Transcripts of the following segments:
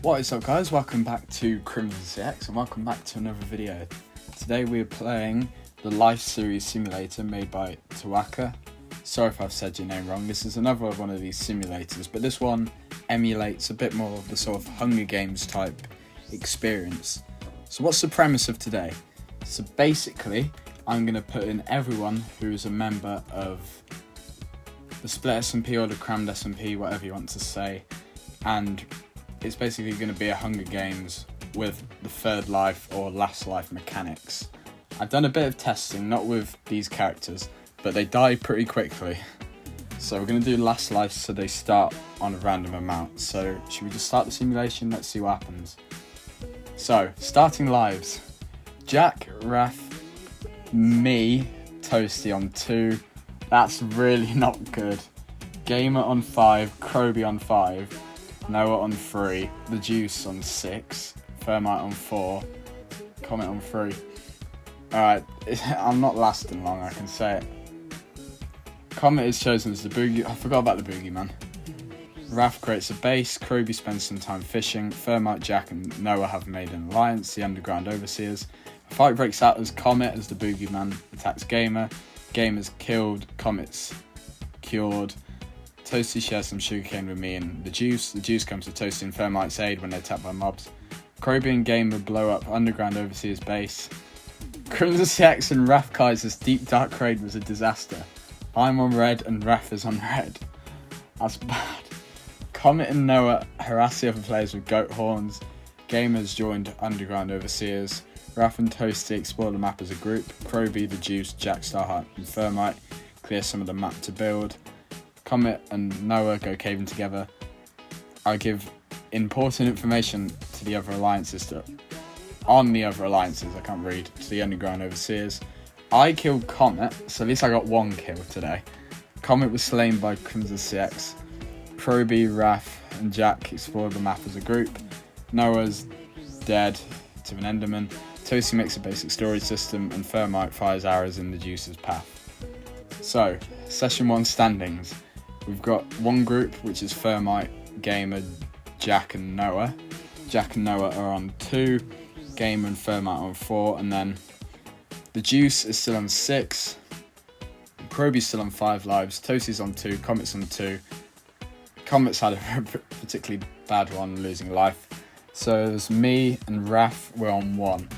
What is up guys, welcome back to CrimsonCX and welcome back to another video. Today we are playing the Life Series simulator made by Towaka. Sorry if I've said your name wrong, this is another one of these simulators, but this one emulates a bit more of the sort of Hunger Games type experience. So what's the premise of today? So basically, I'm going to put in everyone who is a member of the SPLIT SMP or the CRAMMED SMP, whatever you want to say, and it's basically going to be a Hunger Games with the third life or last life mechanics. I've done a bit of testing, not with these characters, but they die pretty quickly. So we're going to do last life so they start on a random amount. So should we just start the simulation? Let's see what happens. So, starting lives. Jack, Raff, me, Toasty on 2. That's really not good. Gamer on 5, Kroby on 5. Noah on 3, The Juice on 6, Thermiteknight on 4, Comet on 3. Alright, I'm not lasting long, I can say it. Comet is chosen as the boogie. I forgot about the boogeyman. Raff creates a base, Kroby spends some time fishing, Thermiteknight, Jack and Noah have made an alliance, the underground overseers. A fight breaks out as Comet as the boogeyman attacks Gamer. Gamer's killed, Comet's cured. Toasty shares some sugarcane with me and The Juice. The Juice comes to Toasty and Thermiteknight's aid when they're attacked by mobs. Kroby and Gamer blow up underground overseer's base. CrimsonCX and Raff Kaiser's deep dark raid was a disaster. I'm on red and Raff is on red. That's bad. Comet and Noah harass the other players with goat horns. Gamer's joined underground overseers. Raff and Toasty explore the map as a group. Kroby, The Juice, JackStarHeart and Thermiteknight clear some of the map to build. Comet and Noah go caving together. I give important information to the other alliances, to the underground overseers. I killed Comet, so at least I got one kill today. Comet was slain by CrimsonCX. Kroby, Raff and Jack explored the map as a group. Noah's dead to an Enderman. Toasty makes a basic storage system and Thermiteknight fires arrows in The Juice's path. So, session 1 standings. We've got one group, which is Thermiteknight, Gamer, Jack and Noah. Jack and Noah are on 2, Gamer and Thermiteknight on 4, and then The Juice is still on 6, Kroby's still on 5 lives, Toasty's on 2, Comet's on 2. Comet's had a particularly bad one, losing life. So there's me and Raff, we're on 1.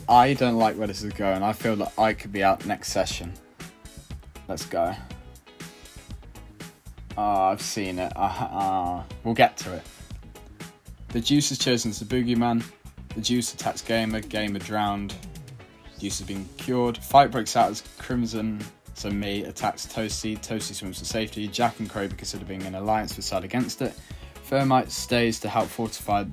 I don't like where this is going, I feel that I could be out next session. Let's go. I've seen it. We'll get to it. The Juice is chosen as the boogeyman. The Juice attacks Gamer. Gamer drowned. Juice has been cured. Fight breaks out as Crimson, so me, attacks Toasty. Toasty swims to safety. Jack and Kroby consider being an alliance for side against it. Thermiteknight stays to help fortify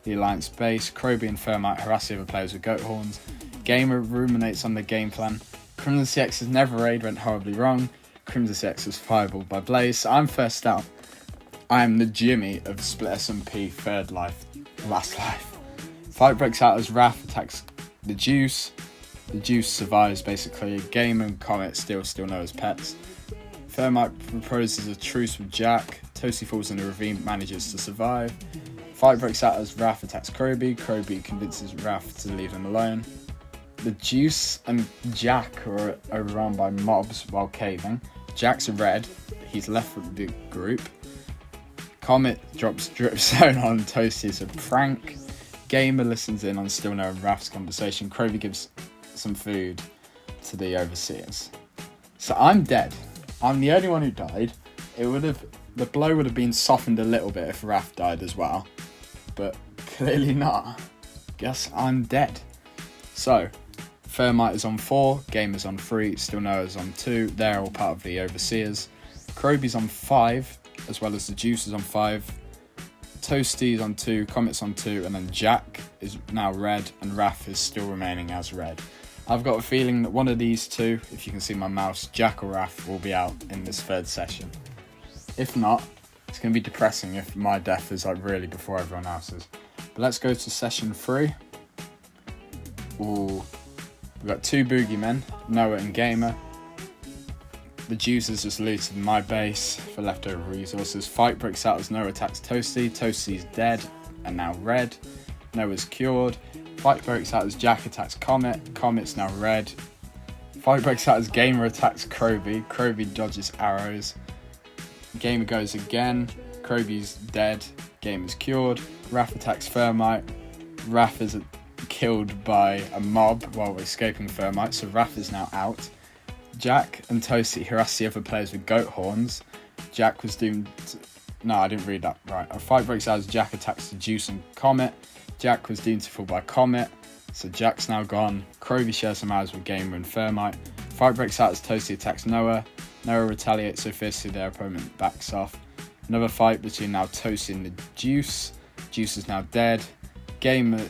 the alliance base. Kroby and Thermiteknight harass the other players with goat horns. Gamer ruminates on the game plan. CrimsonCX's never raid went horribly wrong. CrimsonCX was fireballed by Blaze, so I'm first out. I am the Jimmy of SPLIT SMP third life, last life. Fight breaks out as Raff attacks The Juice. The Juice survives basically. Game and Comet steal StillNoah's pets. Thermiteknight proposes a truce with Jack. Toasty falls in a ravine, manages to survive. Fight breaks out as Raff attacks Kroby. Kroby convinces Raff to leave him alone. The Juice and Jack are overrun by mobs while caving. Jack's red, he's left with the group. Comet drops drip zone on Toasty as a prank. Gamer listens in on StillNoah and Raff's conversation. Kroby gives some food to the overseers. So I'm dead. I'm the only one who died. The blow would have been softened a little bit if Raff died as well, but clearly not. Guess I'm dead. So, Thermiteknight is on 4, Gamer's on 3, StillNoah is on 2, they're all part of the overseers. Kroby's on 5, as well as The Juice is on 5. Toasty's on 2, Comet's on 2, and then Jack is now red, and Raff is still remaining as red. I've got a feeling that one of these two, if you can see my mouse, Jack or Raff, will be out in this third session. If not, it's going to be depressing if my death is like really before everyone else's. But let's go to session 3. Ooh. We've got 2 boogeymen, Noah and Gamer. The Juice has just looted my base for leftover resources. Fight breaks out as Noah attacks Toasty. Toasty's dead. and now red. Noah's cured. Fight breaks out as Jack attacks Comet. Comet's now red. Fight breaks out as Gamer attacks Kroby. Kroby dodges arrows. Gamer goes again. Kroby's dead. Gamer's cured. Raff attacks Thermite. Raff is killed by a mob while escaping Thermite, so Raff is now out. Jack and Toasty harass the other players with goat horns. Jack was doomed No, I didn't read that right. A fight breaks out as Jack attacks the Juice and Comet. Jack was doomed to fall by Comet, so Jack's now gone. Kroby shares some arrows with Gamer and Thermite. Fight breaks out as Toasty attacks Noah. Noah retaliates so fiercely their opponent backs off. Another fight between now Toasty and the Juice. Juice is now dead. Gamer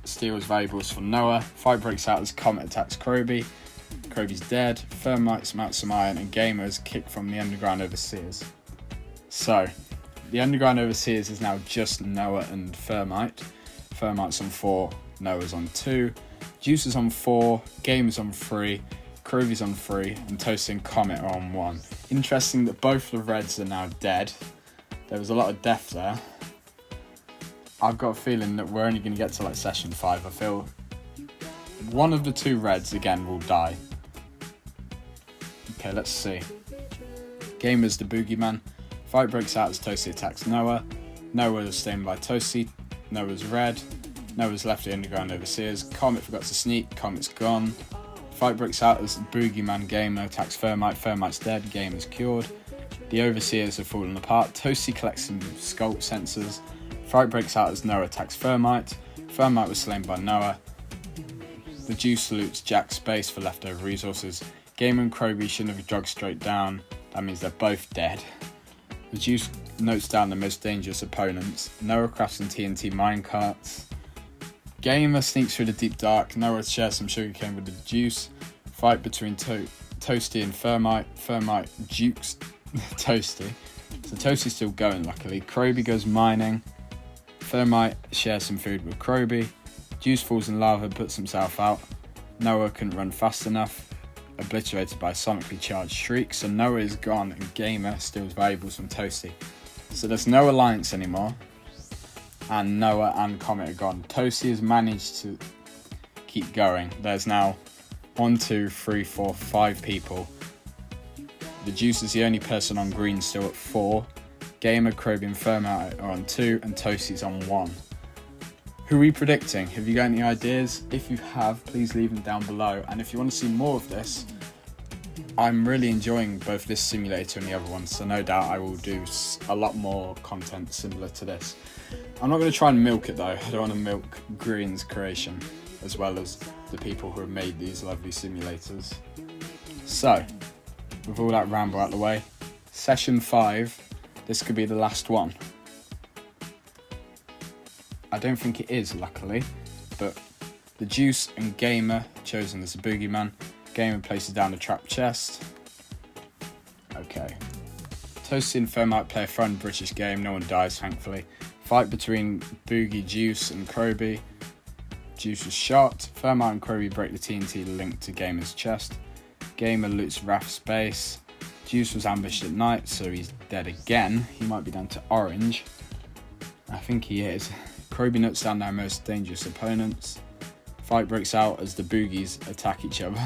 steals valuables from Noah. Fight breaks out as Comet attacks Kroby. Kroby's dead. Thermite smelts some iron and Gamer is kicked from the Underground Overseers. So, the Underground Overseers is now just Noah and Thermite. Thermite's on 4, Noah's on 2. Juice is on 4, Gamer's on 3, Kroby's on 3, and Toasty and Comet are on 1. Interesting that both the Reds are now dead. There was a lot of death there. I've got a feeling that we're only going to get to like session 5. I feel one of the 2 Reds again will die. Okay, let's see. Gamer's the boogeyman. Fight breaks out as Toasty attacks Noah. Noah is stained by Toasty. Noah's red. Noah's left the Underground Overseers. Comet forgot to sneak. Comet's gone. Fight breaks out as boogeyman Gamer attacks Thermite. Thermite's dead. Gamer's cured. The Overseers have fallen apart. Toasty collects some sculpt sensors. Fight breaks out as Noah attacks Thermite. Thermite was slain by Noah. The Juice loots Jack's base for leftover resources. Gamer and Kroby shouldn't have drugged straight down. That means they're both dead. The Juice notes down the most dangerous opponents. Noah crafts some TNT minecarts. Gamer sneaks through the deep dark. Noah shares some sugarcane with the Juice. Fight between Toasty and Thermite. Thermite jukes Toasty. So Toasty's still going, luckily. Kroby goes mining. Thermite shares some food with Kroby. Juice falls in lava and puts himself out. Noah couldn't run fast enough. Obliterated by a sonically charged shriek, so Noah is gone and Gamer steals valuables from Toasty. So there's no alliance anymore, and Noah and Comet are gone. Toasty has managed to keep going. There's now 1, 2, 3, 4, 5 people. The Juice is the only person on green still at 4. Gamer, Kroby and Thermite are on 2, and Toasty's on 1. Who are we predicting? Have you got any ideas? If you have, please leave them down below. And if you want to see more of this, I'm really enjoying both this simulator and the other one, so no doubt I will do a lot more content similar to this. I'm not going to try and milk it though. I don't want to milk Green's creation, as well as the people who have made these lovely simulators. So, with all that ramble out of the way, session 5, this could be the last one. I don't think it is, luckily, but the Juice and Gamer chosen as the boogeyman. Gamer places down the trap chest. Okay. Toasty and Thermite play a fun British game. No one dies, thankfully. Fight between Boogie, Juice and Kroby. Juice is shot. Thermite and Kroby break the TNT link to Gamer's chest. Gamer loots Raff's base. Juice was ambushed at night, so he's dead again. He might be down to orange. I think he is. Kroby notes down their most dangerous opponents. Fight breaks out as the Boogies attack each other,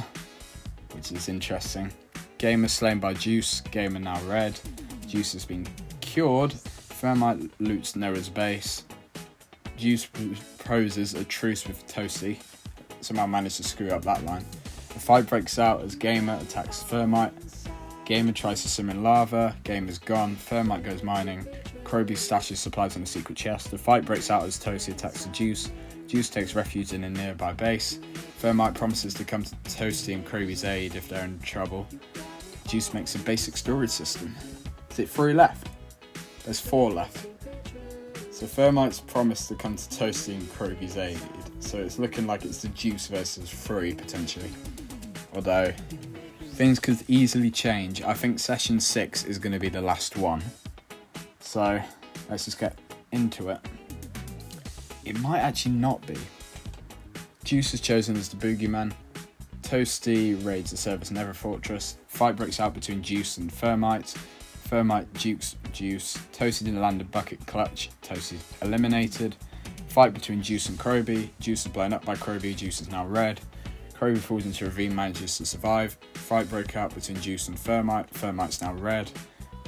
which is interesting. Gamer slain by Juice. Gamer now red. Juice has been cured. Thermite loots Noah's base. Juice proposes a truce with Toasty. Somehow managed to screw up that line. The fight breaks out as Gamer attacks Thermite. Gamer tries to swim in lava. Gamer's gone. Thermite goes mining. Kroby stashes supplies in a secret chest. The fight breaks out as Toasty attacks the Juice. Juice takes refuge in a nearby base. Thermite promises to come to Toasty and Kroby's aid if they're in trouble. Juice makes a basic storage system. Is it 3 left? There's 4 left. So Thermite's promised to come to Toasty and Kroby's aid. So it's looking like it's the Juice versus 3 potentially. Although things could easily change. I think session 6 is going to be the last one. So let's just get into it. It might actually not be. Juice is chosen as the boogeyman. Toasty raids the server's nether fortress. Fight breaks out between Juice and Thermite. Thermite Juice, Toasty didn't land a bucket clutch, Toasty's eliminated. Fight between Juice and Kroby, Juice is blown up by Kroby, Juice is now red. Kroby falls into a ravine, manages to survive. Fight broke out between Juice and Thermite, Thermite's now red.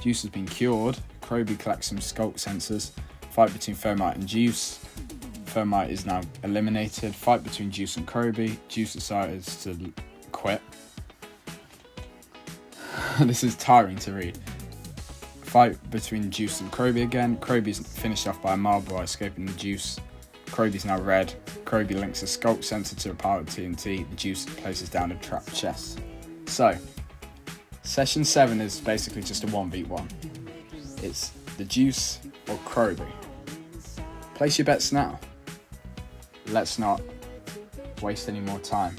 Juice has been cured, Kroby collects some sculk sensors. Fight between Thermite and Juice, Thermite is now eliminated. Fight between Juice and Kroby, Juice decides to quit. This is tiring to read. Fight between Juice and Kroby again. Kroby's finished off by a marble by escaping the Juice. Kroby's now red. Kroby links a sculk sensor to a powered TNT. The Juice places down a trapped chest. So, session 7 is basically just a 1v1. It's the Juice or Kroby. Place your bets now. Let's not waste any more time.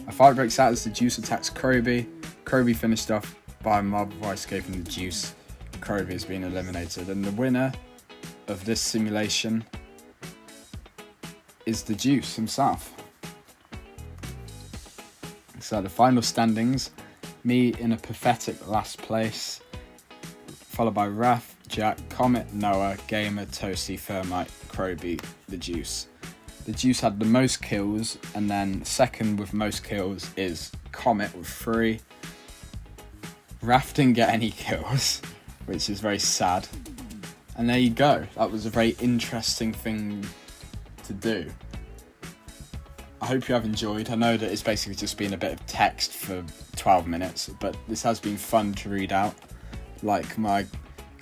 A fight breaks out as the Juice attacks Kroby. Kroby finished off by a marble by escaping the Juice. Kroby has been eliminated, and the winner of this simulation is the Juice himself. So the final standings, me in a pathetic last place, followed by Raff, Jack, Comet, Noah, Gamer, Toasty, Thermite, Kroby, the Juice. The Juice had the most kills, and then second with most kills is Comet with 3. Raff didn't get any kills, which is very sad. And there you go, that was a very interesting thing to do. I hope you have enjoyed. I know that it's basically just been a bit of text for 12 minutes, but this has been fun to read out, like my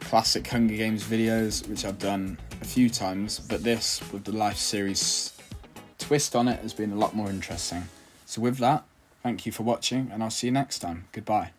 classic Hunger Games videos, which I've done a few times, but this, with the Life series twist on it, has been a lot more interesting. So with that, thank you for watching, and I'll see you next time. Goodbye.